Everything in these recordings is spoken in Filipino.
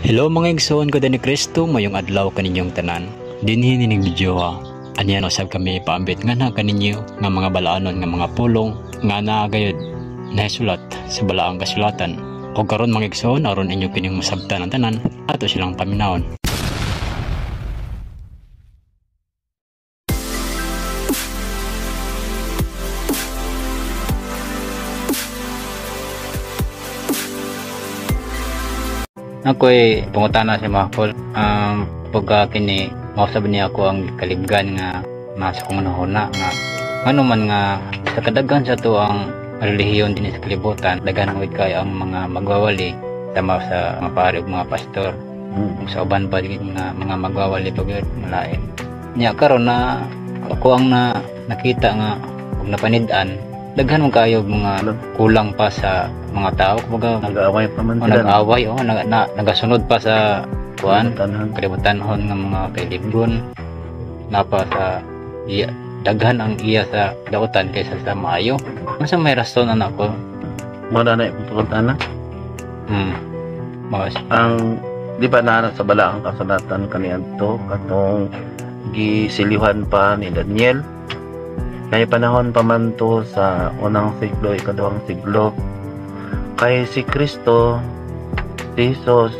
Hello mga igsoon ko din ni Kristo, mayong adlaw kaninyong tanan. Dinhi nining video ha. Aniyan usab kami paambit nga na kaninyo nga mga balaanon nga mga pulong nga naagayod nahisulat sa balaang kasulatan. O karon mga igsoon aron inyo kining masabtan ang tanan ato silang paminawon. Ako'y pangutana si Mahol. Pagka kini mausab niya ako ang kalibgan nga nasa kong nahuna nga ano man nga sa kadaghan sa to ang relihiyon din sa kalibutan, daghan mo kay ang mga magwawali sama sa mga pare ug mga pastor. Sa uban pa din nga mga magwawali pag malain niya karon na ako ang nakita nga ug napanid-an daghan mo kayo mga kulang pa sa mga tao, kumbaga nag-aaway pa man sila. Nag-aaway, nagasunod pa sa kuan, kalibutanhon ng mga kailibgon. Napa sa daghan ang iya sa dautan kaysa sa maayo. Masa may rason anak ko? Muna na ipupulot Mas ang di ba na sa balaang kasulatan kaniadto katong gisilihan pa ni Daniel. Kay panahon pa man to sa unang siglo, ikaduhang siglo. Kay si Kristo, si Jesus,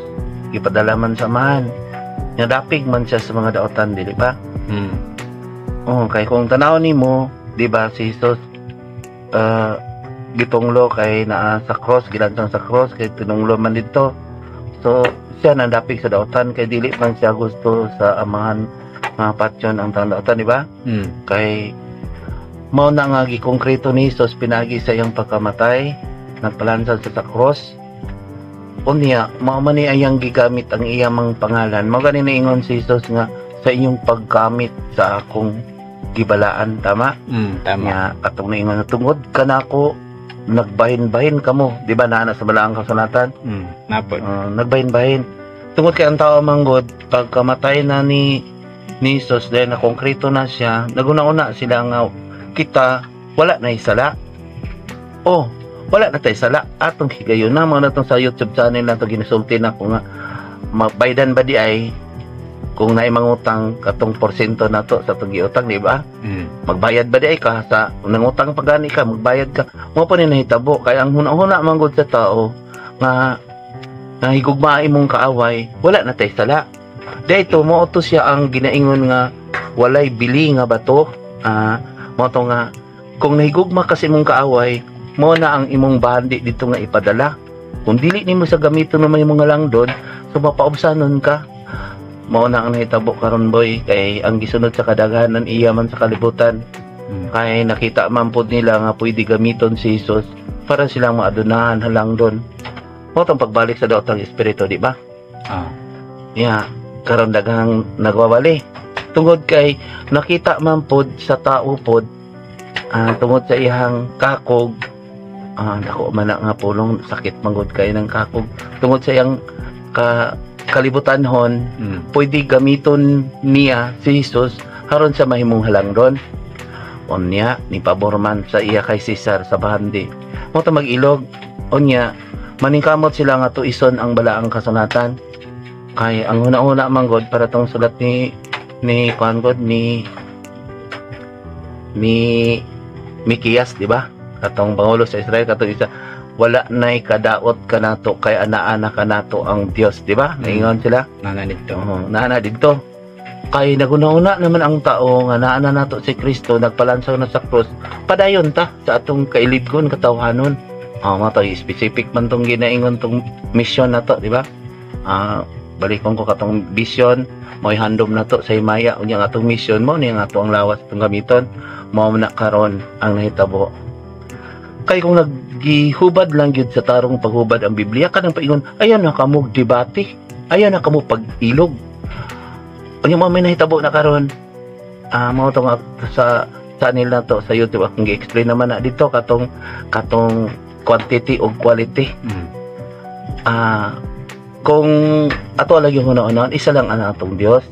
ipadala man sa man. Nadapig man siya sa mga daotan, di ba? Kay kung tanaw nimo, di ba si Jesus gitunglo kay naa sa cross, gilansang sa cross, kay tinunglo man dito. So, siya nadapig sa daotan, kay dili man siya gusto sa amahan mga patyon ang tang daotan, di ba? Kay mao na nga gikongkreto ni Jesus pinagi sa iyang pagkamatay, nagpalansan sa cross. Unya mao man ni ayang gigamit ang iyang pangalan. Mao gani ingon si Jesus nga sa inyong paggamit sa akong gibalaan, tama? Tama. Nga katong naingon tungod kanako nagbahin-bahin kamo, di ba naa sa balaang kasulatan? Napod. Nagbahin-bahin. Tungod kay ang tao manggod pagkamatay na ni Jesus dahil na konkreto na siya, naguna-una sila nga kita wala na isala. Wala na tayo sala. Atong higayon na mga natong sa YouTube channel na ito ginasulti na ko nga magbaydan ba di ay kung naimangutang katong porsyento na to sa itong giutang, di ba? Magbayad ba di ay ka sa nangutang pagani ka, magbayad ka. Mo pa ni nahitabo kaya ang huna-huna manggod sa tao nga higugma imong kaaway, wala na tayo sala. Dito mo to siya ang ginaingon nga walay bili nga bato. Mo to nga kung nahigugma kasi mong kaaway, mo na ang imong bahandi dito nga ipadala. Kung dili nimo sa gamiton naman imong langdon, so mapaubsanon ka. Mo na ang nahitabo karon boy, kay ang gisunod sa kadaghanan iya man sa kalibutan. Kay nakita man pud nila nga pwede gamiton si Jesus para silang maadunahan halangdon. Mo tong pagbalik sa daotang espiritu, di ba? Karon daghang nagwawali. Tungod kay nakita man pud sa tao pud tungod sa ihang kakog, dako man nga pulong sakit manggod kay ng kakog tungod sa iyang kalibutanhon, pwede gamiton niya si Jesus haron sa mahimong halangdon. Unya ni paborman sa iya kay Cesar sa bahandi. Mo ta mag-ilog. Unya maningkamot sila nga tuison ang balaang kasulatan. Kay ang una-una manggod para tong sulat ni Kuangod ni Mikiyas, di ba? Katong pangulo sa Israel katong isa, wala nay kadaot kanato kay ana-ana kanato ang Dios, di ba? Naingon sila. Nana dito. Nana dito. Kay naguna-una naman ang tao nga naana nato si Kristo nagpalansaw na sa cross. Padayon ta sa atong kailibgon katawhanon. Mato specific man tong ginaingon tong mission nato, di ba? Balikon ko katong vision mo handom na to sa himaya unya nga atong mission mo ni nga ato ang lawas itong gamiton mo na karon ang nahitabo. Kay kung naggihubad lang gyud sa tarong paghubad ang Biblia kanang paingon ayan na kamo debate, ayan na kamo pag-ilog. Unya mo may nahitabo na karon mo to nga sa channel na to sa YouTube akong gi-explain naman na dito katong quantity o quality. Kung ato lang yung una-una, isa lang ang atong Dios.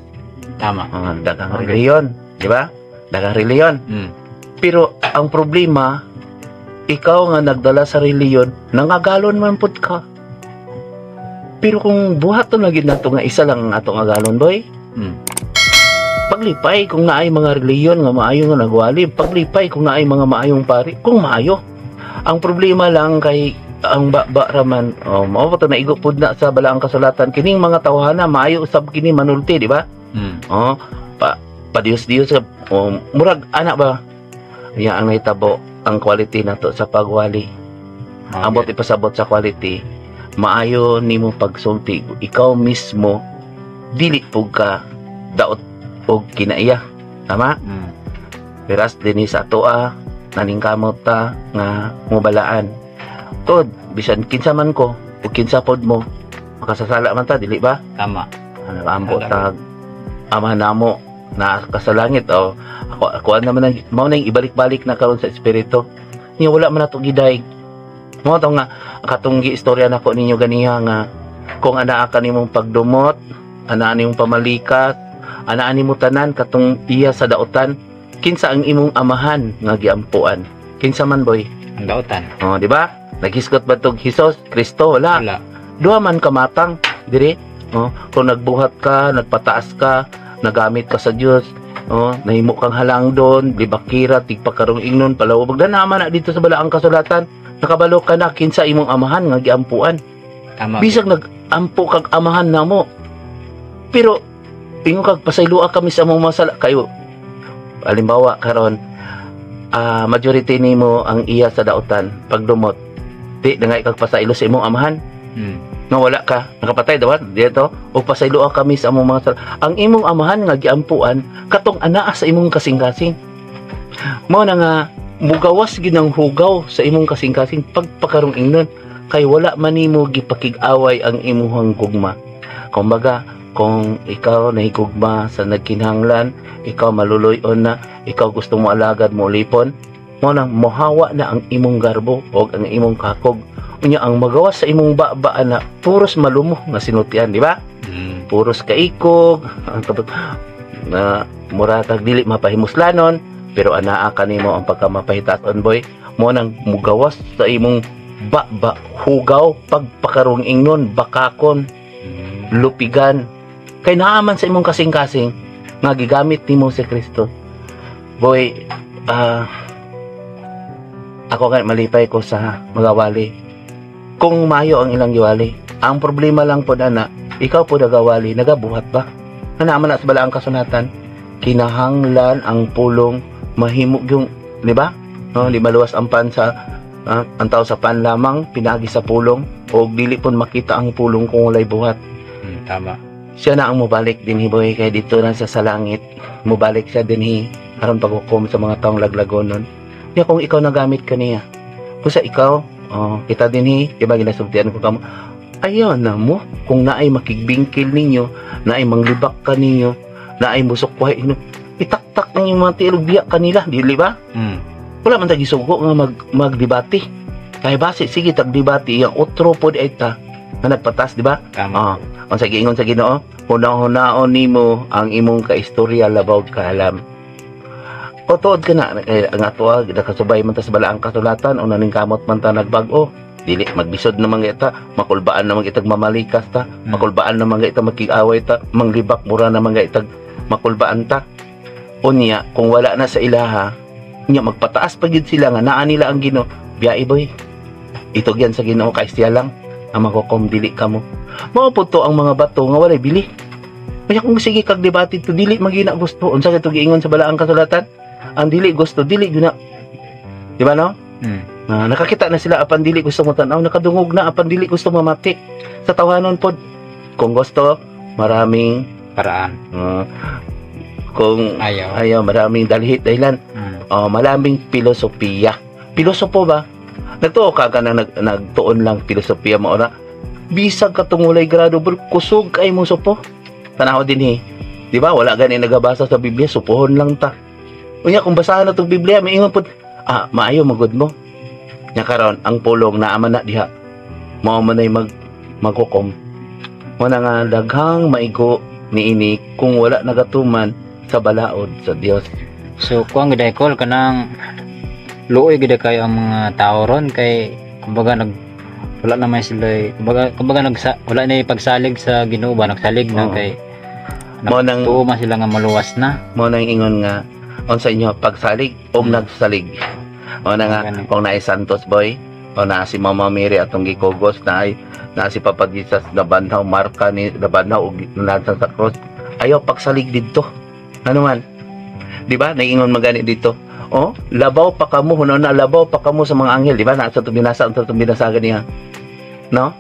Tama. Dagang reliyon, di ba? Dagang reliyon. Pero ang problema, ikaw nga nagdala sa reliyon, nangagalon man pud ka. Pero kung buhaton lagi nato nga isa lang ang atong agalon boy, paglipay kung naay mga reliyon nga maayo nga nagwali, paglipay kung naay mga maayong pari, kung maayo. Ang problema lang kay ang raman, mao pa to naigo pud na sa balaang kasulatan, kining mga tawhana maayo usab kini manulti, di ba? Dios murag ana ba? Ya ang nahitabo ang quality nato sa pagwali. Ambot ipasabot sa quality, maayo nimo pagsulti, ikaw mismo dili pug ka daot og kinaiya, tama? Peras dinhi sa atoa naningkamot ta nga mobalaan. Tod bisan kinsa man ko ug kinsa pod mo, makasasala man ta dili ba? Tama. Ambot ta ama namo na kasalangit ako naman mao nang ibalik-balik na karon sa espiritu. Niya wala man nato giday. Mo to nga katong giistorya nako ninyo ganiha nga kung anaa ka nimong pagdumot, anaa nimong pamalikas, anaa nimo tanan katong iya sa daotan, kinsa ang imong amahan nga giampuan? Kinsa man boy? Ang daotan. Di ba? Naghiskot ba tog Hesus, Kristo? Wala. Duha man kamatang diri. Kung nagbuhat ka, nagpataas ka, nagamit ka sa Dios, nahimo kang halang doon, libakira, tigpakarong ingnon, palawag na naman na dito sa balaang kasulatan, nakabalo ka na kinsa imong amahan nga giampuan. Tama. Bisag nagampo kag amahan namo. Pero ingon kag pasaylua kami sa among masala kayo. Halimbawa karon, majority nimo ang iya sa daotan pagdumot. Di na nga kag pasaylo sa imong amahan. No wala ka nakapatay daw dito o pasaylua kami sa among mga sala. Ang imong amahan nga giampuan katong anaa sa imong kasing-kasing. Mao na nga mugawas ginang hugaw sa imong kasing-kasing pagpakarong ingnon kay wala man nimo gipakig-away ang imong gugma. Kumbaga kung ikaw nahigugma sa nagkinahanglan, ikaw maluluyon na, ikaw gusto mo alagad mo lipon, mo nang mohawa na ang imong garbo o ang imong kakog. Unya ang magawas sa imong babaan na puros malumo nga sinutian, di ba? Puros kaikog, ang na muratag dili mapahimuslanon, pero anaa kanimo ang pagkamapahitason boy, mo nang mugawas sa imong baba, hugaw, pagpakarong ingnon, bakakon, lupigan, kay naaman sa imong kasing-kasing nga gigamit nimo si Kristo. Boy, ako nga malipay ko sa magawali. Kung mayo ang ilang giwali, ang problema lang po na ikaw po nagawali, nagabuhat ba? Naaman na sa balaang kasunatan, kinahanglan ang pulong mahimog yung, di ba? Di maluwas ang pan sa ang tao sa pan lamang, pinagi sa pulong, o dili pon makita ang pulong kung walay buhat. Tama. Siya na ang mubalik din hiboy kay dito na sa langit. Mubalik siya din aron paghukom sa mga taong laglagonon. Kaya kung ikaw nagamit ka niya, kung sa ikaw, kita din diba ginasubtian ko kamo, ayaw na mo, kung naay makigbingkil ninyo, naay manglibak ka ninyo, naay musukwahay, itaktak ng yung mga tilog biyak kanila, di ba? Wala man tagisugo nga magdebate. Kaya base, sige tagdebate, yung otro po di ay ta, na nagpatas, di ba? Tama. Ang sa giingon sa Ginoo, hunahon nimo ang imong kaistorya labaw ka alam. O tuod ka na, ang atoa, nakasubay man ta sa balaang kasulatan, o naningkamot man ta nagbag-o. Dili, magbisod naman kita, makulbaan naman kita mamalikas ta, makulbaan naman kita makig-away ta, manglibak mura naman kita makulbaan ta. O niya, kung wala na sa ilaha, niya magpataas pa gid sila nga naa nila ang Ginoo. Biyai boy, ito yan sa Ginoo, kay siya lang, ang makukom dili ka mo. Maupod ang mga bato nga walay bili. Kaya kung sige kag debate to dili magina gusto, unsa kay giingon sa balaang kasulatan? Ang dili gusto, dili guna. Di ba no? Nakakita na sila apan dili gusto mo tanaw, nakadungog na apan dili gusto mamati. Sa tawanon pod, kung gusto, maraming paraan. Kung ayaw maraming dahilan. Maraming filosofiya. Pilosopo ba? Nagtuo ka na nagtuon lang filosofiya mo ora. Bisag ka tungulay grado bro, kusog kay mo supo. Tanaw din di ba? Wala gani nagabasa sa Biblia, supohon lang ta. Unya kung basahan na tong Biblia, maingon pod, maayo magud mo. Nya karon ang pulong naaman na diha. Mao man ay maghukom. Mo na nga daghang maigo niini kung wala nagatuman sa balaod sa Dios. So kuang giday kol kanang luoy gid kayo ang mga tao ron kay kumbaga wala naman sila kumbaga wala na pagsalig sa Ginoo ba nagsalig na Oo. kay Mo nang tuo man sila nga maluwas na. mo nang ingon nga unsa inyo pagsalig o nagsalig. O na nga Ganun. kung naay Santos boy o na si Mama Mary atong gikugos na si Papa Jesus na banhaw marka ni na banhaw og nansan sa cross. Ayaw pagsalig didto. Ano man? Di ba? Naingon magani dito. Oh, labaw pa kamo huno na labaw pa kamo sa mga anghel, di ba? Nasa tubinasa ganiya. No?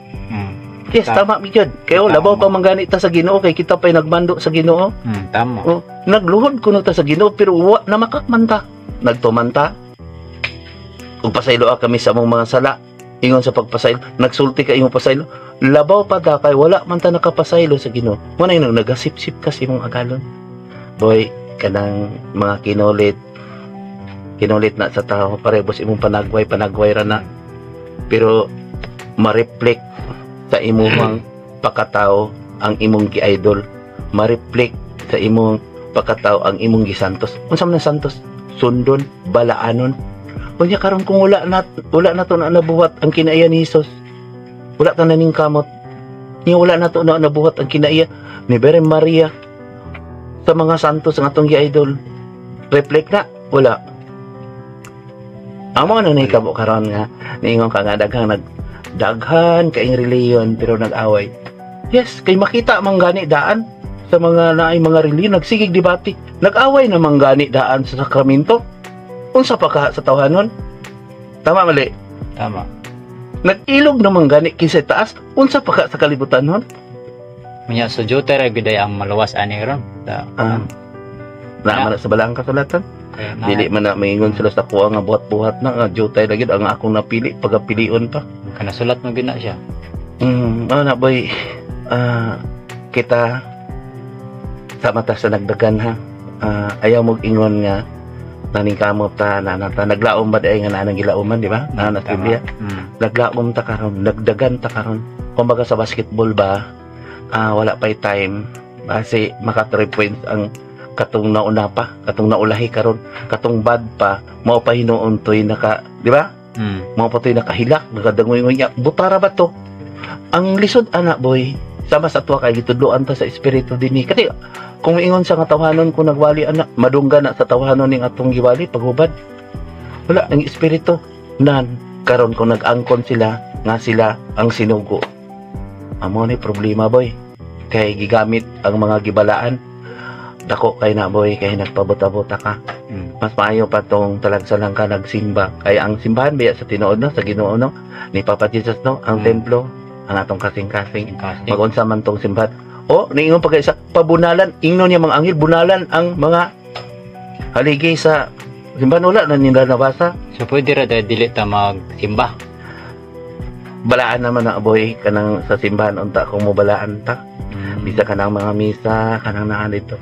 Yes, tama gyud. Kayo Tama. labaw pa mangani ta sa Ginoo kay kita pa'y nagbando sa Ginoo. Tama. Oh, nagluhod kuno ta sa Ginoo pero wa na makakman ta. Nagtuman ta. Ug pasaylo kami sa among mga sala. Ingon sa pagpasaylo, nagsulti ka imong pasaylo. Labaw pa ta kay wala man ta nakapasaylo sa Ginoo. Mo na nagasip-sip kasi imong agalon. Boy, kanang mga kinulit na sa tao parebos imong panagway ra na. Pero ma-reflect sa imong pagkatao ang imong gi-idol, ma-reflect sa imong pagkatao ang imong gisantos. Unsa man ang santos? Sundon, balaanon. Unya karon kung wala na to na nabuhat ang kinaiya ni Hesus. Wala ta naning kamot. Niya wala na to na nabuhat ang kinaiya ni Virgin Maria sa mga santos nga atong gi-idol. Reflect na wala. Amo na nahitabo karon nga niingon ka nga daghan kaing reliyon pero nag-away. Yes, kay makita man gani daan sa mga naay mga reliyon nagsigig debate. Nag-away na man gani daan sa sakramento. Unsa pa ka sa tawhanon? Tama mali. Tama. Nag-ilog naman gani kinsa taas. Unsa pa ka sa kalibutan hon? Manya so joter ay giday ang maluwas ani ron. Naman sa balang kasulatan. Dili man na maingon sila sa kuha nga buhat-buhat na nga jutay lagi ang akong napili pagapilion pa. Kanasulat mo gina siya. Na boy. Kita sa mata sa nagdagan ha. Ayaw mo ingon nga naning kamot ta na naglaom ba dai nga nanang gilauman di ba? Na Biblia. Naglaom ta karon, nagdagan ta karon. Kumbaga sa basketball ba wala pa'y time kasi maka 3 points ang katong nauna pa, katong naulahi karon, katong bad pa, mao pa hinuon toy naka, di ba? Mao pa toy nakahilak, nagadangoy-ngoy niya. Butara ba to? Ang lisod anak boy, sama sa tuwa kay gitudloan ta sa espiritu dinhi. Kasi kung ingon sa nga tawhanon kung nagwali anak, madungga na sa tawhanon ning atong giwali paghubad. Wala ang espiritu nan karon kung nag-angkon sila nga sila ang sinugo. Amo ni problema boy. Kay gigamit ang mga gibalaan dako kay na boy kay nagpabuta-buta ka. Mas maayo pa tong talagsalang ka nagsimba. Kaya ang simbahan biya sa tinuod no, sa Ginoo no, ni Papa Jesus no, ang templo, ang atong kasing-kasing. Magunsa man tong simbahan. O, niingon pa kay sa pabunalan, ingnon niya mga anghel, bunalan ang mga haligi sa simbahan. Wala na nila nabasa. So pwede ra dili ta magsimba. Balaan naman na boy kanang sa simbahan unta kung mo balaan ta. Bisa kanang mga misa, kanang naa dito.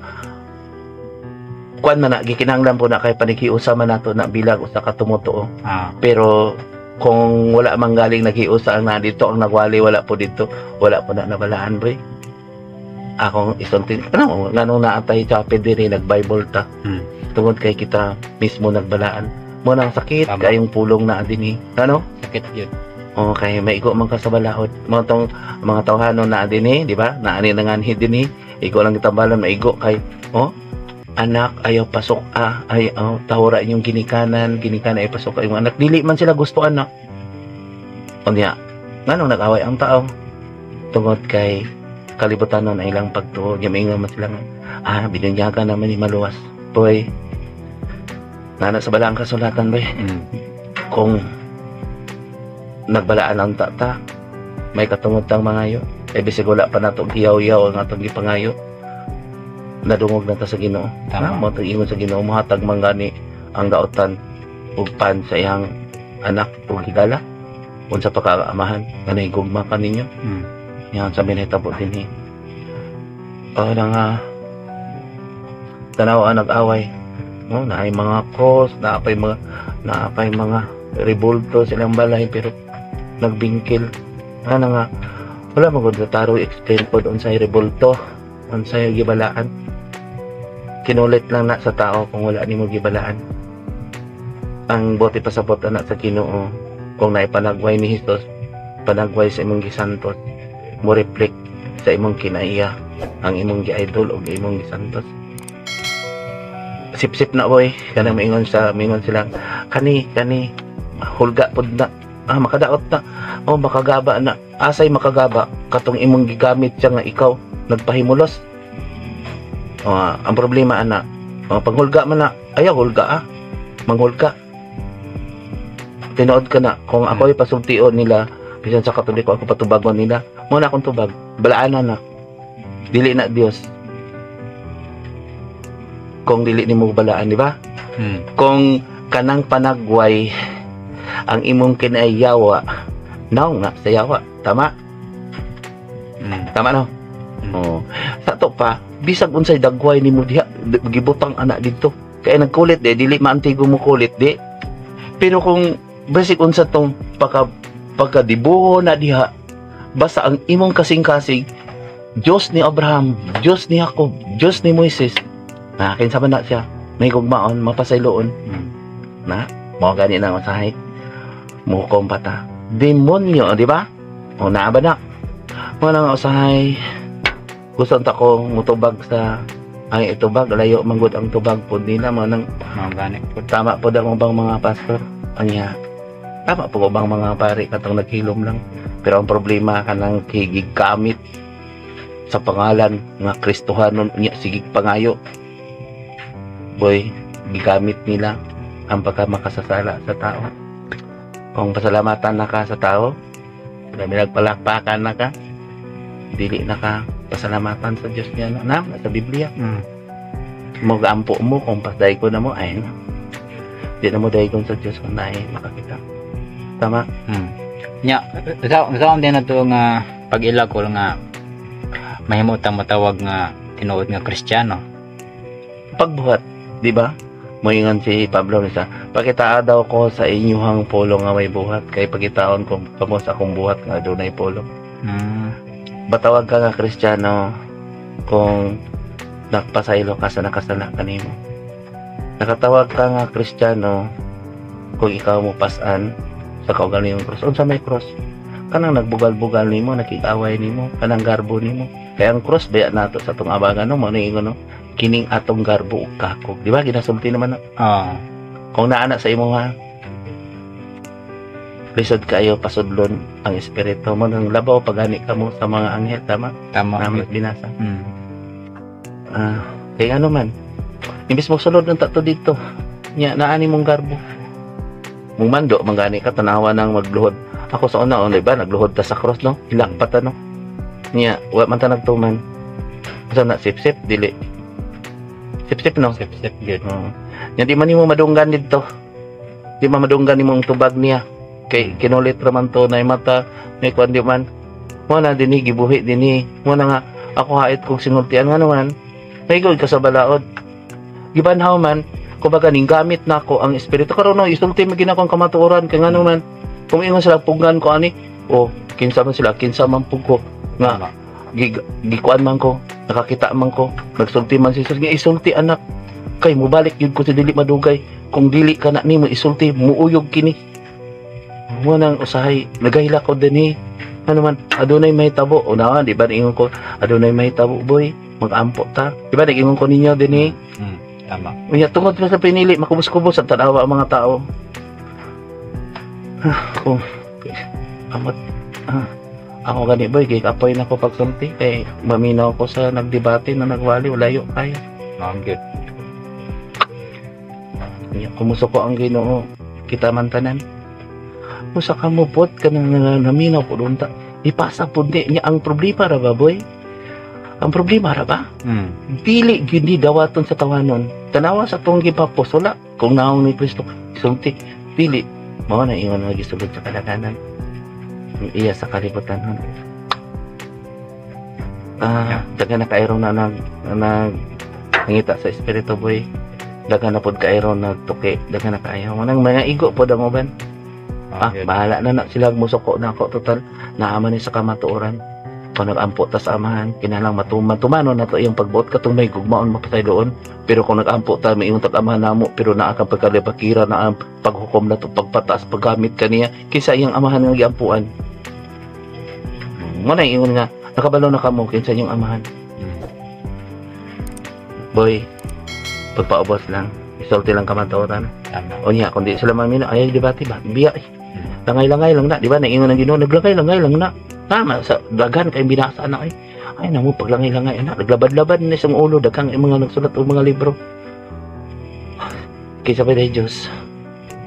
Kuan man na gikinahanglan po na kay panikiusa man nato na bilang usa ka tumotoo. Pero kung wala man galing nagiusa ang na dito ang nagwali wala po dito, wala po na nabalaan boy. Akong isuntin ano nganong naatay chapel diri nag-Bible ta. Tungod kay kita mismo nagbalaan. Mo nang sakit kayong pulong na dinhi. Ano? Sakit yun. Okay, maigo man ka sa balaod. Mo tong mga tawhanon na dinhi, di ba? Na ani nanganhi dinhi. Igo lang kitambalan maigo kay anak ayaw pasok ayaw tahura inyong ginikanan ay pasok kayong anak dili man sila gusto anak. Unya, nganong nag-away ang tao? Tungod kay kalibutan nun ay ilang pagtuo. Yamingon man sila binunyagan naman ni maluwas. Boy, nana sa balang kasulatan boy. Kung nagbalaan ang tata, may katungod tang mangayo. Bisig wala pa nato giyaw-yaw ang atong gipangayo. Nadungog na ta sa Ginoo. Mo tag ingon sa Ginoo mohatag man gani ang daotan ug pan sa iyang anak ug higala. Unsa pa ka amahan kanay gugma kaninyo. Yan sa binahitabo dinhi. Nga tanaw nag-away. Naay mga cross, naapay mga revolto silang balay pero nagbingkil. Nga wala magud sa taro explain pod unsay revolto, unsay gibalaan. Kinulit lang na sa tao kung wala nimo gibalaan. Ang bote pasabot na sa Ginoo kung naipanagway ni Hesus panagway sa imong gisantos mo reflect sa imong kinaiya ang imong gi-idol o imong gisantos. Sip-sip na boy, kanang mingon sila kani hulga pod na, makadaot na, makagaba na, asay makagaba katong imong gigamit siya nga ikaw nagpahimulos. Ang problema ana, panghulga man na, ayaw hulga manghulga. Tinood ka na, kung ako ay pasultion nila, bisan sa Katoliko, ako patubagon nila, muna akong tubag, balaanan na. Dili na Dios. Kung dili nimo balaan, di ba? Kung kanang panagway, ang imong kinaiyawa, naw nga sa yawa. Tama? Tama no? Sa to pa, bisag unsay dagway nimo diha, gibutang anak dito. Kaya nagkulit dili maantigo mo kulit Pero kung basic unsa tong pagkadibuho na diha, basta ang imong kasing-kasing Diyos ni Abraham, Diyos ni Jacob, Diyos ni Moises, kinsa man na siya, may gugmaon, mapasayloon, na, mo gani na masahay, mukom pata, demonyo, di ba? O naa ba na? Mo nang usahay, gusto ta ko mutubag sa ay itubag, layo manggod ang tubag pod nila, mo nang tama po daw bang mga pastor, anya. Tama po bang mga pari katong naghilom lang. Pero ang problema kanang gigamit sa pangalan nga Kristohanon niya sigig pangayo. Boy, gigamit nila ang pagkamakasasala sa tao. Kung pasalamatan na ka sa tao, nagpalakpakan na ka, dili na ka pasalamatan sa Diyos niya na sa Biblia. Mo gaampo mo kung pasday ko na mo ay di na mo dayon sa Diyos kung naay makakita. Tama? Nya, sa din na to nga pag-ilagol nga mahimutang matawag nga tinuod nga Kristiyano. Pagbuhat, di ba? Moingon si Pablo nisa, pakitaa daw ko sa inyuhang polo nga may buhat, kay pagitaon ko kamo sa akong buhat nga dunay polo. Batawag ka nga Kristiyano kung nagpasaylo ka sa nakasala kanimo. Nakatawag ka nga Kristiyano kung ikaw mo pasan sa kaugaling cross. Unsa may cross? Kanang nagbugal-bugal nimo, nakikaway nimo, kanang garbo nimo. Kaya ang cross baya nato sa atong abagan no, mo ingon no, kining atong garbo ug kakog. Di ba ginasulti naman na? Kung naana sa imo ha, lisod kayo pasudlon ang espiritu mo nang labaw pagani kamo sa mga anghel. Tama? Naman binasa. Kaya ano man, imbis mo sulod ng tato dito, nya naani mong garbo. Mong mando, manggani ka, tanawa nang magluhod. Ako sa una, ba, nagluhod ta sa cross, no? Ilang pata, no? Nya, wala man ta nagtuman. Basta na, sip-sip, dili. Sip-sip, no? Sip-sip, good. Nya, di man mo madunggan dito. Di man madunggan mong tubag niya. Kay kinulit raman to na mata, may kwan di man. Mo na, dini, gibuhi, dini. Mo na nga, ako hait kong sinultian nga naman. May gawin ka sa balaod. Gibanhaw man, kumbaga ning gamit na ko ang espiritu karon no isulti magina kong kamatuoran kay ngano man kung ingon sila pugan ko ani kinsa man pug ko nga gikuan man ko nakakita man ko nagsulti man si sir nga isulti anak kay mobalik gyud ko sa dili madugay kung dili ka na nimo isulti muuyog kini mo nang usahay nagahila ko dinhi ano man adunay may tabo o na di ba ingon ko adunay may tabo boy mag-ampo ta di ba ingon ko ninyo dinhi. Tama. Unya tungod sa pinili, makubos-kubos at tanawa ang mga tao. Ako gani boy, kay kapoy na ko pagsulti, kay maminaw ko sa nagdebate na nagwali, layo kaya. Good. Unya, kumuso ko ang Ginoo, kita man tanan. Musa ka mo pot, ka naminaw po doon ta. Ipasa po niya, ang problema ra ba boy? Ang problema ra ba? Dili gyud dawaton sa tawanon. Tanawa sa tong gipapos wala kung naong ni Kristo sulti dili mao na ingon nga gisulod sa kalaganan. Iya sa kalibutan hon. Dagan na kaayron na nangita sa espiritu boy. Dagan na pod kaayron nagtuki, dagan na kaayo. Manang mga igo pod ang uban. Bahala na sila musuko na ako total naaman ni sa kamatuoran. Kung nag-ampo ta sa amahan, kinalang matumano na to yung pagbuot katong may gugmaon mapatay doon. Pero kung nag-ampo ta, may yung tag-amahan namo, pero naa kang pagkalibakira na ang paghukom na to, pagpataas, paggamit kaniya, kisa yung amahan ng giampuan. Mo na ingon nga nakabalo na kamo kinsa inyong amahan. Mm. Boy, pagpaubos lang. Isulti lang kamatuoran. Tama. O niya, kundi sila mamino, ay debate ba? Biya eh. Mm. Langay-langay lang na, di ba? Naingon ng Ginoo, naglangay-langay lang na. Tama, sa dagan kay binasa na ay. Ay namo paglangay-langay na, naglabad-labad ni isang ulo daghang mga nagsulat og mga libro. Kaysa pa day Diyos.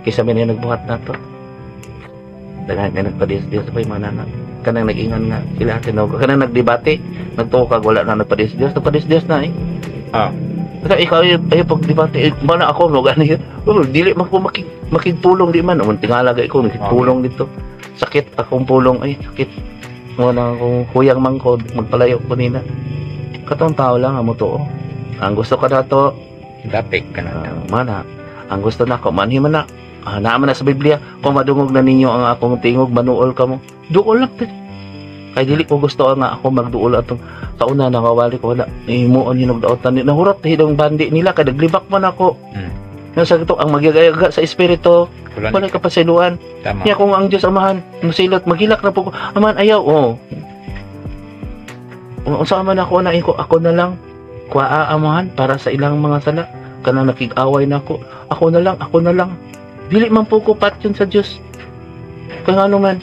Kaysa may nagbuhat na to. Daghan na nagpadis-dis pa yung mga nanak. Kanang nag-ingon nga sila tinog. Kanang nagdebate, nagtukag wala na nagpadis-dis, nagpadis-dis na eh. Ah. Kasi ikaw ay pagdebate, mana ako mo gani. Oh, dili man ko makigpulong di man. Ang tingalagay ko nakigpulong dito. Sakit akong pulong ay sakit. Wala akong huyang mangkod, magpalayo ko nina. Katong tao lang amo to. Ang gusto ka nato, Dapik ka na. mana. Ang gusto nako manhi man na. Naaman na sa Biblia, kung madungog na ninyo ang akong tingog, manuol ka mo. Duol lang din. Kay dili ko gusto nga ako magduol atong kauna nakawali ko wala. Imuon yung nagdaotan. Nahurat hidong bandi nila, kay naglibak man ako. Mm. Nasa ito, ang magyagayaga sa espiritu, Kulan. wala kapasiluan. Tama. Kaya kung ang Diyos amahan, masilot, magilak na po ko, aman ayaw, Unsa man ako na ako na lang, kuha amahan para sa ilang mga sala. Kana nakig-away na ako na lang. Dili man po ko patyon sa Diyos. Kaya ano man,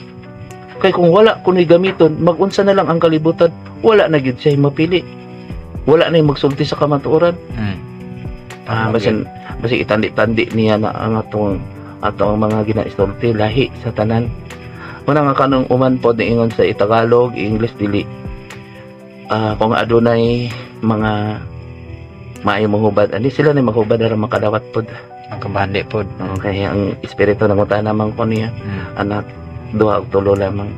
kay kung wala ko ni gamiton, magunsa na lang ang kalibutan, wala na gid siya mapili. Wala na yung magsulti sa kamatuoran. Mm. Tama, Basin itandi-tandi niya na ang atong mga ginaisulti lahi sa tanan. Muna nga kanong uman po niingon sa Tagalog, English dili. Kung adunay mga maayo mahubad, ani sila na mahubad ara makadawat pod. Ang kabandi po. Kaya ang espiritu ng uta naman ko niya, anak, duha og tulo lamang.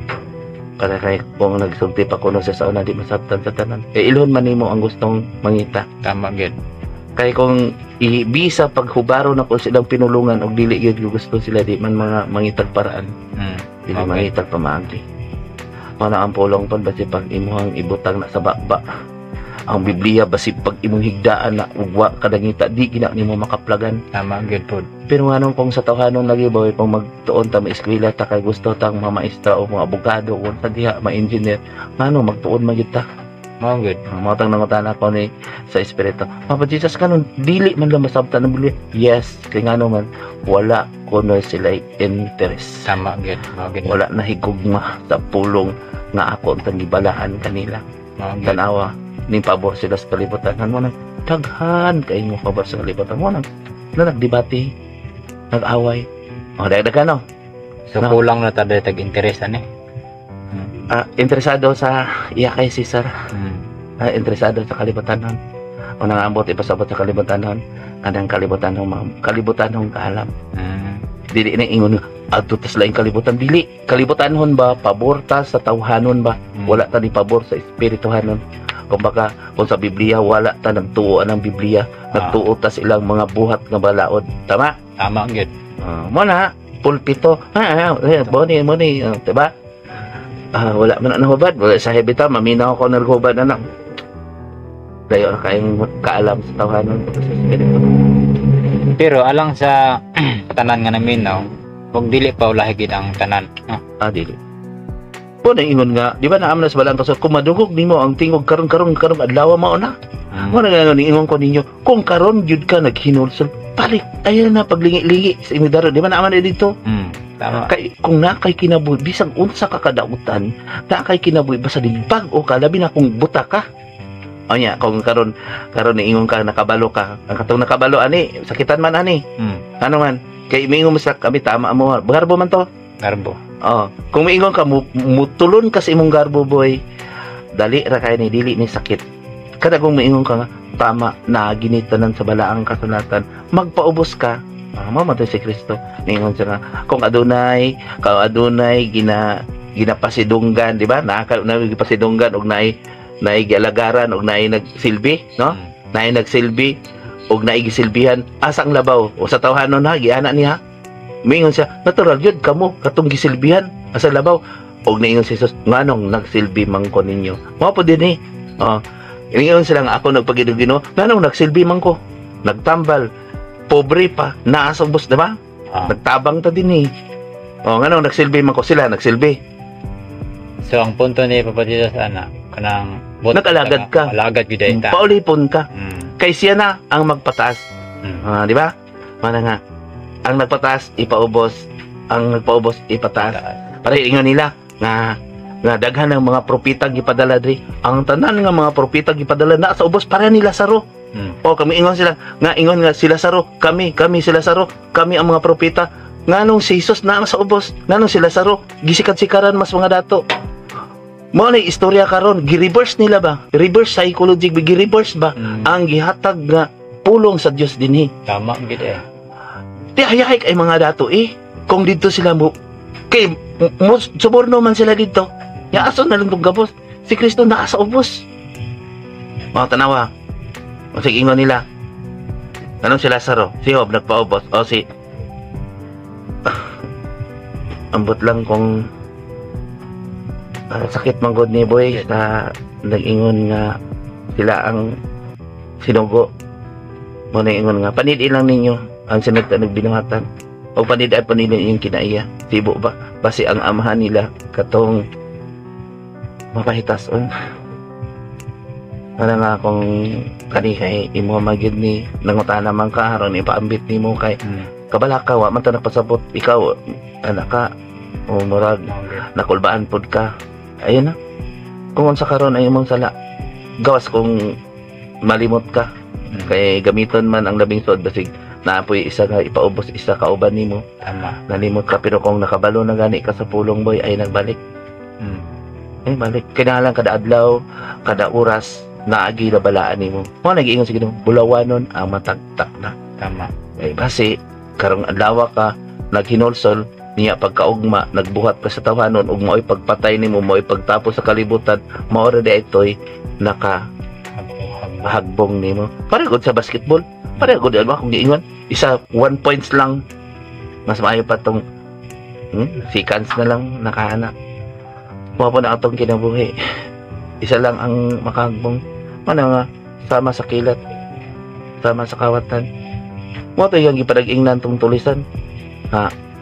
Para kay kung nagsulti pa kuno sa sauna di masabtan sa tanan. Ilhon man nimo ang gustong mangita. Tama gid. Kay kung ibisa paghubaro na ko silang pinulungan og dili gyud gusto sila di man mga mangitag paraan. Mm. Dili Okay. mangitag pamaagi. Mana ang pulong pag basi pag imuhang ibutang na sa bakba. Ang Biblia basi pag imong higdaan na ugwa kadangita di gina nimo makaplagan. Tama gid po. Pero nganong kung sa tawhanon lagi boy kung magtuon ta maeskwela ta kay gusto tang mga maestra o mga abogado o sa diha ma-engineer ngano magtuon man gyud ta. Mao gid. Mga tang nangutan ako ni sa espiritu. Papa Jesus kanon dili man lang masabtan ng Biblia. Yes, kay ngano man wala kuno sila interest. Tama gid. Mao gid. Wala na higugma sa pulong nga ako ang gibalaan kanila. Mao gid. Tanawa ni pabor sila sa kalibutan mo nang daghan kay mo pabor sa kalibutan mo nang nagdebate, nag-away. Dagdagan no. So No. kulang na tayo tag-interest ani. Interesado sa iya kay Cesar. Mm. Interesado sa kalibutan o nangambot ipasabot sa kalibutan kanang kalibutan ng kaalam. Mm. Dili na ingon adto tas laing kalibutan dili kalibutanhon ba pabor ta sa tawhanon ba wala ta ni pabor sa espirituhanon. Kumbaga kung sa Biblia wala ta nagtuo ang Biblia nagtuo ta sa ilang mga buhat nga balaod tama Tama gid. mo na pulpito boni diba wala man na hubad wala sa hebita maminaw ko na hubad anak dayo na kayong kaalam sa tawhanon sa espiritu. Pero alang sa tanan nga namin no, wag dili pa ulahi gid ang tanan. No? Dili po na ingon nga di ba naamna sa balang kasot kung madungog nimo ang tingog karon adlaw mao na mo na nga ingon ko ninyo kung karon jud ka naghinulsol balik ayo na paglingi-lingi sa imong daro di ba naaman dito. Tama. Kay kung nakay kinabuhi bisag unsa ka kadautan nakay kinabuhi basta digbag o ka labi na kung buta ka anya kung karon niingon ka nakabalo ka ang katong nakabalo ani sakitan man ani ano man kay mingon mo sa kami tama mo garbo man to Garbo. kung miingon ka mutulon ka sa imong garbo boy dali ra kay ni dili ni sakit kada kung miingon ka nga tama na ginitanan sa balaang kasulatan magpaubos ka mao man to si Kristo niingon siya nga kung adunay ginapasidunggan di ba pasidunggan og naay gialagaran og naay nagsilbi no naay nagsilbi og naay gisilbihan asang labaw o sa tawhanon ha giana niya mingon siya natural yun kamo katong gisilbihan asa labaw og naingon si Jesus nganong nagsilbi man ko ninyo mao po din ingon sila nga ako nagpagidugino nganong nagsilbi man ko nagtambal pobre pa naasubos diba nagtabang ta din nganong nagsilbi man ko sila nagsilbi So ang punto ni Papa Jesus ana kanang Nag-alagad ka. Alagad gyud ta. Paulipon ka. Mm. Kay siya na ang magpataas. Di ba? Mana nga, ang nagpataas, ipaubos. Ang nagpaubos, ipataas. Para ingon nila, nga daghan ng mga propita gipadala diri. Ang tanan nga mga propita gipadala na sa ubos para ni Lazaro. O kami ingon sila, ingon nga si Lazaro, kami si Lazaro, kami ang mga propita. Nganong si Jesus na sa ubos, nganong si Lazaro, gisikat-sikaran mas mga dato. Mo na istorya karon, gi-reverse nila ba? Reverse psychology, gi-reverse ba ang gihatag nga pulong sa Dios dinhi. Tama gid Di hayay kay mga dato kung dito sila mo kay suborno man sila dito. Ya aso na lang tong gabos. Si Kristo naa sa ubos. Mga tanawa. O sige ingon nila. Anong si Lazaro? Si Job nagpaubos. O si ambot lang kung sakit man god ni boy sa nag-ingon nga sila ang sinugo. Mo na ingon nga panidi lang ninyo ang sinagta nagbinuhatan. O panidi ay panidi yung kinaiya. Sibo ba? Basi ang amahan nila katong mapahitason. Para nga kung kanihay imo magid ni nangutana man ka aron ipaambit nimo kay kabalaka wa man ta napasabot ikaw anak ka o murag nakulbaan pod ka. Ayun na. Kung unsa karon ay imong sala gawas kung malimot ka kay gamiton man ang labing sod basig naapoy isa nga ipaubos isa ka uban nimo. Tama. Nalimot ka pero kung nakabalo na gani ka sa pulong boy ay nagbalik. Balik kinahalang kada adlaw kada oras naagi na balaan nimo. Mo nag-iingon sa Ginoo bulawanon ang matagtak na. Tama. Basi karong adlaw ka naghinulsol niya pagkaugma nagbuhat ka sa tawanon ug mao'y pagpatay nimo mao'y pagtapos sa kalibutan mao ra di itoy naka hagbong nimo. Parehod sa basketball. Parehod di ba kung giingon isa 1 points lang mas maayo pa tong seconds na lang nakaana. Mao po na atong kinabuhi. Isa lang ang makahagbong. Mana nga sama sa kilat, sama sa kawatan. Mao to yung gipadag-ingnan tong tulisan.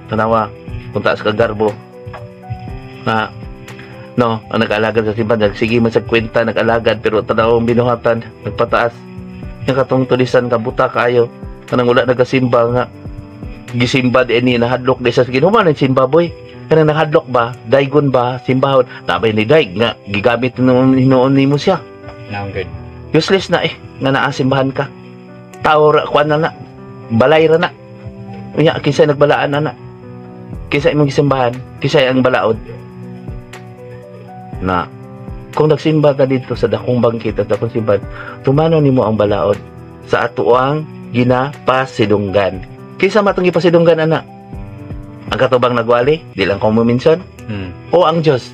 Tanawa kung taas ka garbo. No, ang nag-alagad sa simbahan, sige man sa kwenta, nag-alagad, pero tanaw ang binuhatan, nagpataas. Yung katong tulisan, kabuta kayo, kanang wala nagasimba nga, gisimba din ni nahadlok di sa Ginoo man simba boy. Kanang nahadlok ba, daygon ba, simbahon, tabay ni dayg nga gigamit noon nimo siya. Now good. Useless na nga naa simbahan ka. Tao ra kwan na balay ra na. Unya kinsa nagbalaan na. Kinsa imong gisimbahan, kinsa ang balaod. Na kung nagsimba ka dito sa dakong bangkit at dakong simbahan, tumano nimo ang balaod sa atuang ginapasidunggan. Kinsa matong gipasidunggan ana? Ang katubang nagwali, di lang ko muminsan. O ang Diyos.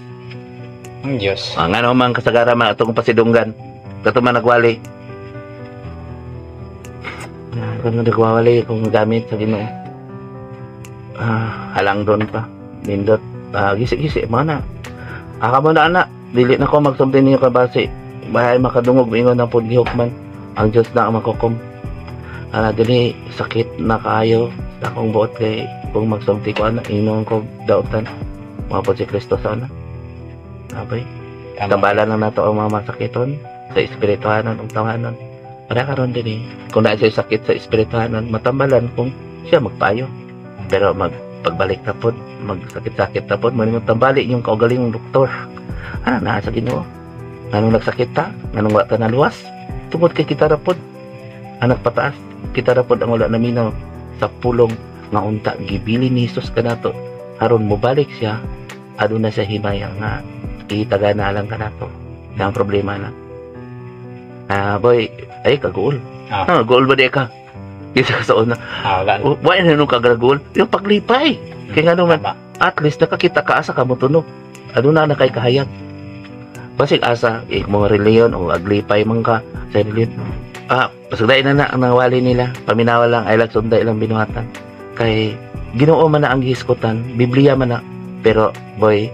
Ang Diyos. Ang ano man kasagara man atong pasidunggan. Katubang nagwali. Kung nagwawali kung gamit sa Ginoo. Halang doon pa. Nindot. Gisi-gisi mana. Aka mo na anak. Dili na ko magsumtin ninyo kabasi. Bahay makadungog ingon ng pudlihok man. Ang Diyos na ang makukum. Dili sakit na kaayo. Akong buot kay kung magsumti ko anak. Inom ko dautan. Mapod si Kristo sana. Abay. Tambala na nato ang mga masakiton. Sa espirituhanan ang tawanan. Para karon din kung na siya sakit sa espirituhanan, matambalan kung siya magpayo. Pero pagbalik na po, magsakit-sakit na po, manimang tambali yung kaugaling ng doktor. Na sa Ginoo. Anong nagsakit ta? Anong wata na luwas? Tungod kay kita rapod. Anak pataas, kita rapod ang wala naminaw sa pulong nga unta. Gibili ni Jesus ka na to. Haron mo balik siya, aduna siya himaya nga itaga na lang ka na to. Ang problema na. Boy, ay kaguol. Goal ba di ka? Kisa ka sa una. Why na nung kagagul? Yung paglipay. Kaya nga naman, at least nakakita ka asa ka mo tunog. Ano na kay kahayag. Basig asa, mga reliyon o aglipay man ka sa reliyon. Pasagdain na ang nawali nila. Paminawa lang, ay lang sunda ilang binuhatan. Kay Ginoo man na ang gihiskutan. Biblia man na. Pero, boy,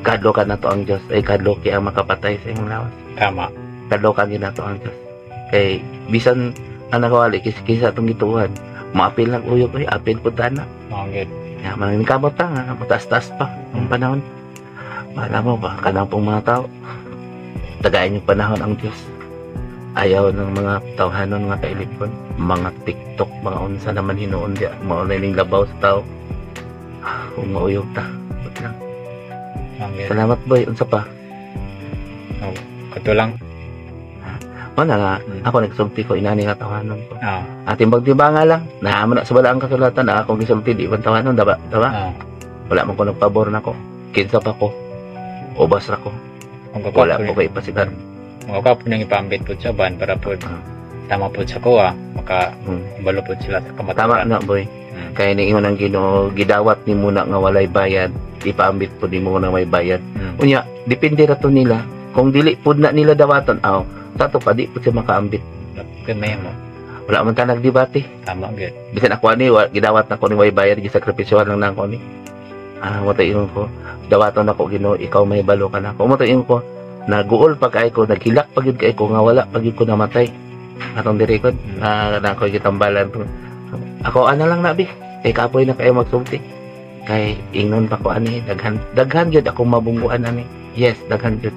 kadlo ka na to ang Diyos. Ay kadlo kaya makapatay sa iyong lawas. Tama. Kadlo ka na to ang Diyos. Kay bisan ang nakawali kisa itong gituhan maapil lang uyok apil po tana. Good. Ya, maraming kamot pa nga, mataas-taas pa ang panahon. Alam mo ba, kanang pong mga tao, tagayin yung panahon ang Diyos. Ayaw ng mga tawhanon nga kailipon, mga TikTok, mga unsa naman hinuon diya, maunaling labaw sa tao. Kung mauyog ta. But lang. Salamat boy, unsa pa? Oh, kato lang. Mana nga, ako nagsulti ko, inani nga tawhanon ko. Ah. Ating bagtibanga lang, nahaman na sa bala ang kasulatan na akong gisulti, di ibang tawhanon, diba? Ah. Wala man ko nagpabor na ko. Kinsa pa ko. Ubas ra ko. Wala po kay pasigar. Mga kapon nang ipambit po sa ban para po tama po sa kuha, makabalo po sila sa Tama kamataran. na boy. Kaya ni ingon ang Ginoo, gidawat ni muna nga walay bayad, ipaambit po di mo na may bayad. Unya, depende ra to nila. Kung dili pud na nila dawaton, sato pa di pud siya makaambit. Kunay mo. Wala man ta nagdebate. Tama gid. Bisan ako ani gidawat na ko ni way bayad, gisakripisyohan lang nako ni. Mo to ingon ko, dawaton ako Ginoo, ikaw may balo ka na. Mo to ingon ko, naguol pa kay ko, naghilak pa gyud kay ko nga wala pa gyud ko namatay. Atong dirikod, na ko gitambalan ko. Ako ana lang nabi, kay kapoy na kayo magsulti. Kay ingnon pa ko ani, daghan gyud ako mabungguan ani. Yes, daghan gyud.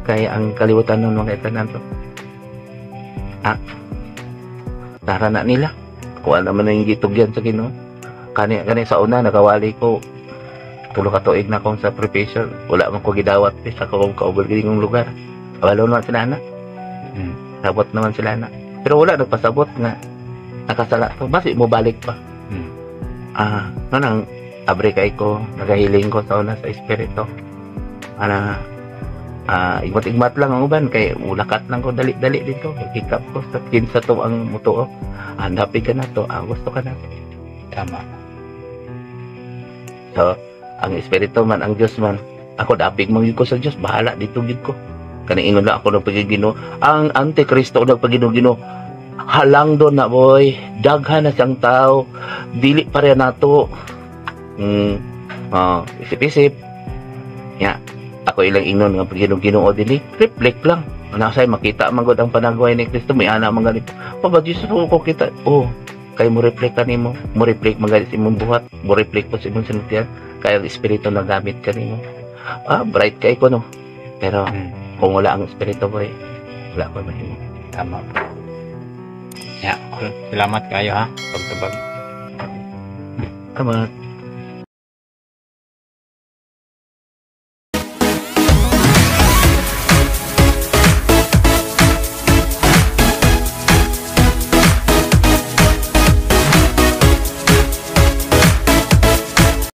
Kay ang kalibutan nun mga itanan to. Tara na nila. Kuha naman na yung gitugyan sa Ginoo. Kani sa una nakawali ko tulo ka tuig na akong sa preparation. Wala man ko gidawat sa akong kaubal-giling lugar. Wala naman sila na. Sabot naman sila na. Pero wala nagpasabot nga nakasala to. Basi mo balik pa. Nang abre kay ko, nagahiling ko sa una sa espiritu. Igmat-igmat lang ang uban kay mulakat lang ko dali-dali dito. Ikap ko sa kinsa to ang mutuo. Handapi ka na to. Gusto ka na. Tama. So, ang espiritu man, ang Diyos man, ako dapig mangyud ko sa Diyos, bahala dito gid ko. Kani ingon lang ako ng pagigino, ang Antikristo ng pagigino, halang doon na boy, daghan na siyang tao, dili pa rin nato. Isip-isip. Ako ilang ingnon nga pagigino-ginoo dili, reflect lang. Nasay makita man gud ang panagway ni Kristo, may ana man ganito. Pag Diyos ko kita, kay mo reflect kanimo, mo reflect magalit sa imong buhat, mo reflect po sa imong sinultian, kaya ang espiritu na gamit kanimo. Bright kay ko no. Pero kung wala ang espiritu boy, wala ko mahimo. Tama. Salamat kayo ha, pagtabag. Tama.